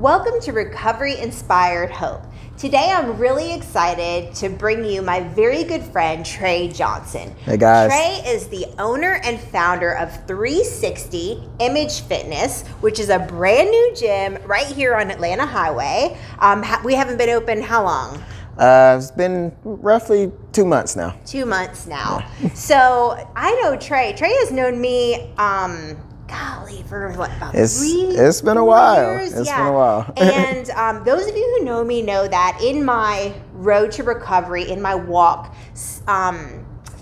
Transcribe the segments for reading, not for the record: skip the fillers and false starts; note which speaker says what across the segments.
Speaker 1: Welcome to Recovery Inspired Hope. Today I'm really excited to bring you my very good friend, Trey Johnson.
Speaker 2: Hey guys.
Speaker 1: Trey is the owner and founder of 360 Image Fitness, which is a brand new gym right here on Atlanta Highway. We haven't been open how long?
Speaker 2: It's been roughly 2 months now.
Speaker 1: 2 months now. So I know Trey. Trey has known me, for what, about
Speaker 2: it's been a while.
Speaker 1: Years?
Speaker 2: It's been a while.
Speaker 1: And those of you who know me know that in my road to recovery, in my walk,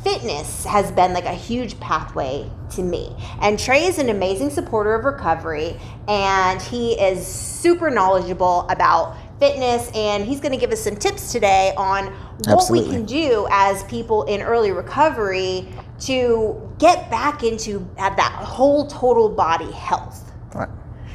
Speaker 1: fitness has been like a huge pathway to me. And Trey is an amazing supporter of recovery, and he is super knowledgeable about fitness, and he's going to give us some tips today on what we can do as people in early recovery to get back into that whole total body health.
Speaker 2: Right.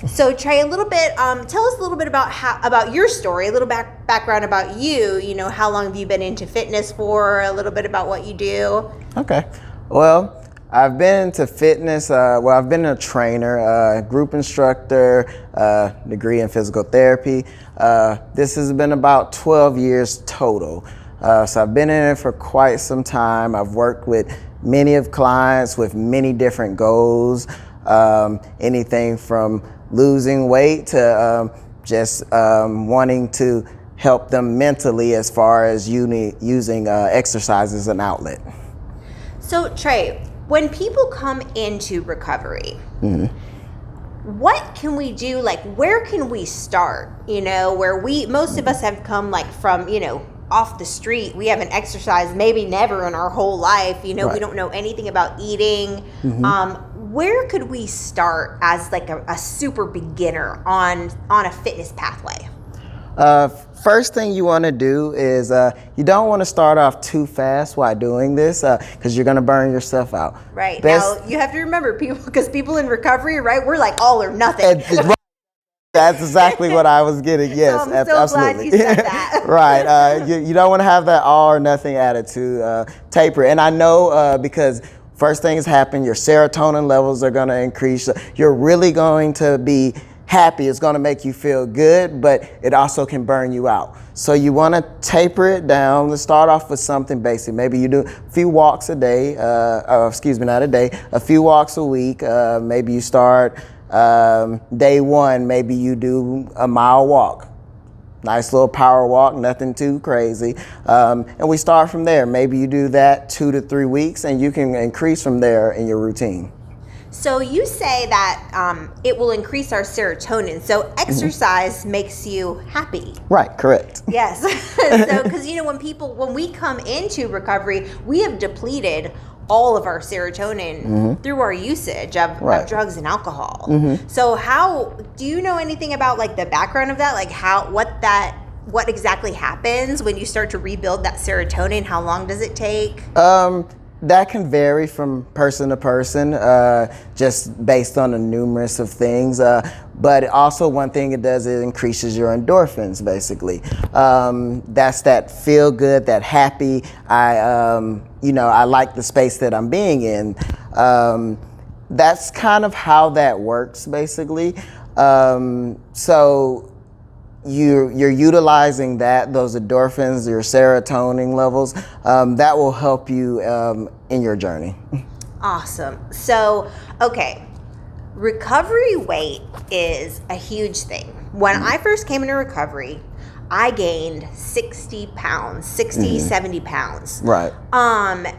Speaker 1: So Trey, a little bit, tell us a little bit about your story, a little background about you. You know, how long have you been into fitness for? A little bit about what you do.
Speaker 2: Okay. Well, I've been into fitness. I've been a trainer, group instructor, degree in physical therapy. This has been about 12 years total. So I've been in it for quite some time. I've worked with many of clients with many different goals, anything from losing weight to just wanting to help them mentally as far as using exercise as an outlet.
Speaker 1: So Trey, when people come into recovery, what can we do? Like, where can we start? You know, where most of us have come like from, off the street. We haven't exercised maybe never in our whole life. We don't know anything about eating. Where could we start as like a super beginner on a fitness pathway?
Speaker 2: First thing you want to do is you don't want to start off too fast while doing this because you're going to burn yourself out.
Speaker 1: Right. Now, you have to remember, people in recovery, right, we're like all or nothing.
Speaker 2: That's exactly what I was getting. Yes,
Speaker 1: so I'm
Speaker 2: absolutely.
Speaker 1: Glad you said that.
Speaker 2: Right. You don't want to have that all or nothing attitude. Taper. And I know because first things happen, your serotonin levels are going to increase. You're really going to be happy. It's going to make you feel good, but it also can burn you out. So you want to taper it down. Let's start off with something basic. Maybe you do a few walks a day, not a day, a few walks a week. Maybe you start day one, maybe you do a mile walk. Nice little power walk, nothing too crazy. And we start from there. Maybe you do that 2 to 3 weeks, and you can increase from there in your routine.
Speaker 1: So you say that it will increase our serotonin. So exercise makes you happy.
Speaker 2: Right, correct.
Speaker 1: Yes. So, because when we come into recovery, we have depleted all of our serotonin through our usage of drugs and alcohol. So do you know anything about like the background of that? Like what exactly happens when you start to rebuild that serotonin? How long does it take?
Speaker 2: That can vary from person to person, just based on the numerous of things. But also one thing it does, it increases your endorphins, basically. That's that feel good, that happy, I like the space that I'm being in. That's kind of how that works, basically. So you're utilizing those endorphins, your serotonin levels, that will help you in your journey.
Speaker 1: Awesome. So, okay, recovery weight is a huge thing. When I first came into recovery, I gained 60 pounds, 70 pounds.
Speaker 2: Right.
Speaker 1: I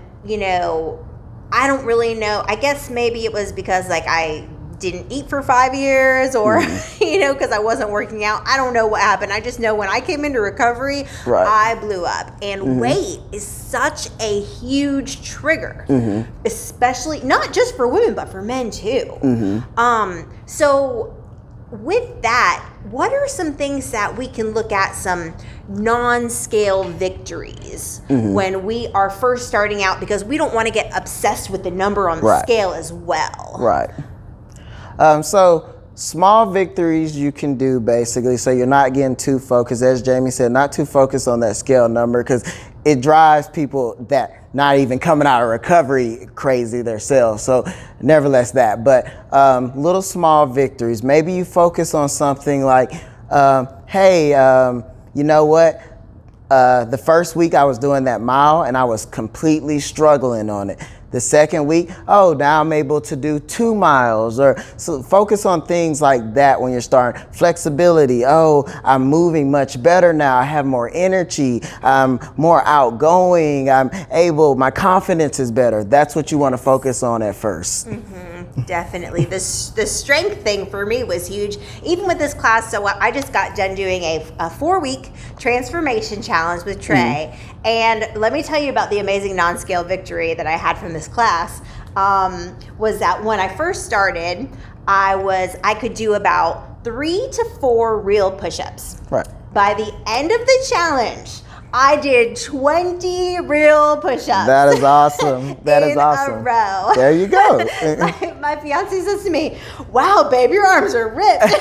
Speaker 1: don't really know. I guess maybe it was because like I didn't eat for 5 years or, because I wasn't working out. I don't know what happened. I just know when I came into recovery, I blew up. And weight is such a huge trigger, especially not just for women, but for men too. So with that, what are some things that we can look at, some non-scale victories when we are first starting out, because we don't want to get obsessed with the number on the scale as well.
Speaker 2: Right. So small victories you can do basically, so you're not getting too focused, as Jamie said, not too focused on that scale number, because it drives people that not even coming out of recovery crazy themselves. So nevertheless that, but little small victories. Maybe you focus on something like Hey, you know what? The first week I was doing that mile and I was completely struggling on it. The second week, oh, now I'm able to do 2 miles. Or so focus on things like that when you're starting. Flexibility, oh, I'm moving much better now. I have more energy. I'm more outgoing. I'm able, my confidence is better. That's what you want to focus on at first.
Speaker 1: Definitely. The strength thing for me was huge. Even with this class, so I just got done doing a 4-week transformation challenge with Trey. And let me tell you about the amazing non-scale victory that I had from this class. Was that when I first started, I could do about 3 to 4 real push-ups.
Speaker 2: Right.
Speaker 1: By the end of the challenge, I did 20 real push-ups.
Speaker 2: That is awesome. That is awesome.
Speaker 1: In a row.
Speaker 2: There you go.
Speaker 1: My fiance says to me, "Wow, babe, your arms are ripped."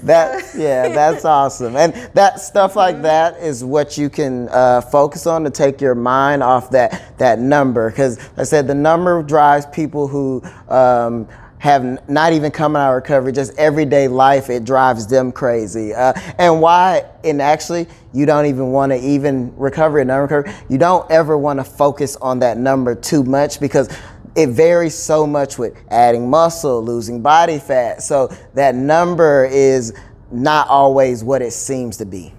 Speaker 2: That's awesome. And that stuff like that is what you can focus on to take your mind off that number. Because I said the number drives people who have not even come out of recovery, just everyday life, it drives them crazy. And actually, you don't even want to even recovery or non-recovery, you don't ever want to focus on that number too much because it varies so much with adding muscle, losing body fat. So that number is not always what it seems to be.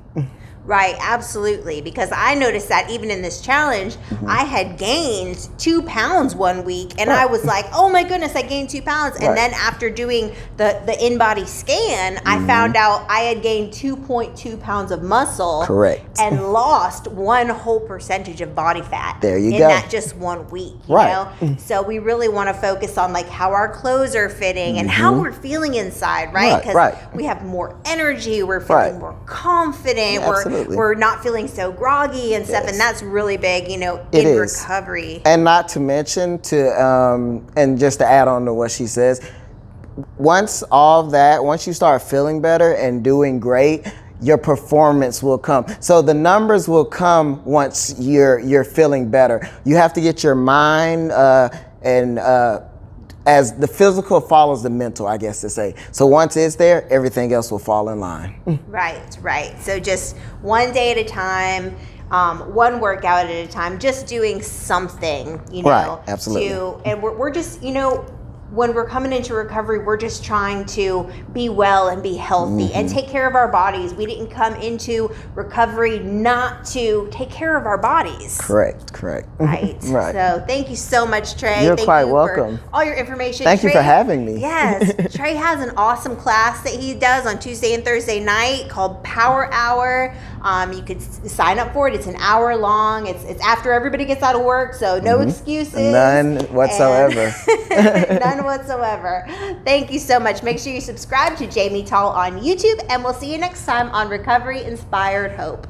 Speaker 1: Right, absolutely. Because I noticed that even in this challenge, I had gained 2 pounds one week, and I was like, "Oh my goodness, I gained 2 pounds!" And then after doing the in-body scan, I found out I had gained 2.2 pounds of muscle,
Speaker 2: correct,
Speaker 1: and lost 1 whole percentage of body fat.
Speaker 2: There you
Speaker 1: go.
Speaker 2: In
Speaker 1: that just 1 week, you know. So we really want to focus on like how our clothes are fitting and how we're feeling inside, right? Because we have more energy, we're feeling more confident, we're not feeling so groggy and stuff, and that's really big, you know, in recovery.
Speaker 2: And not to mention and just to add on to what she says, once you start feeling better and doing great, your performance will come. So the numbers will come once you're feeling better. You have to get your mind as the physical follows the mental, I guess to say. So once it's there, everything else will fall in line.
Speaker 1: Right. So just one day at a time, one workout at a time, just doing something, you know.
Speaker 2: Right, absolutely.
Speaker 1: And we're just, you know, when we're coming into recovery, we're just trying to be well and be healthy and take care of our bodies. We didn't come into recovery not to take care of our bodies.
Speaker 2: Correct.
Speaker 1: Right. So thank you so much, Trey.
Speaker 2: You're quite welcome.
Speaker 1: For all your information.
Speaker 2: Thank you for having me.
Speaker 1: Yes. Trey has an awesome class that he does on Tuesday and Thursday night called Power Hour. You could sign up for it. It's an hour long. It's after everybody gets out of work, so no excuses.
Speaker 2: None whatsoever.
Speaker 1: None whatsoever. Thank you so much. Make sure you subscribe to Jamie Tall on YouTube, and we'll see you next time on Recovery Inspired Hope.